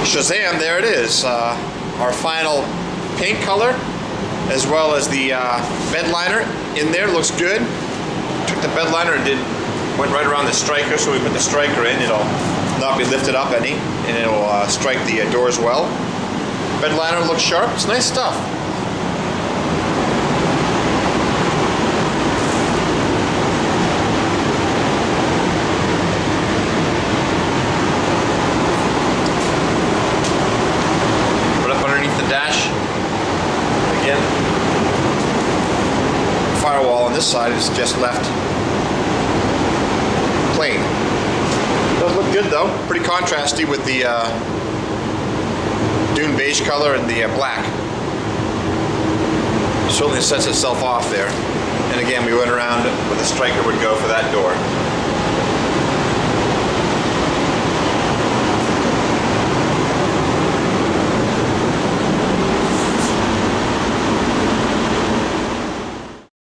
Shazam, there it is. Our final paint color, as well as the bed liner in there, looks good. Took the bed liner and went right around the striker, so we put the striker in. It'll not be lifted up any, and it'll strike the doors well. Bed liner looks sharp. It's nice stuff. Put up underneath the dash. Again, firewall on this side is just left plain. Does look good though. Pretty contrasty with the dune beige color and the black. Certainly sets itself off there. And again, we went around where the striker would go for that door.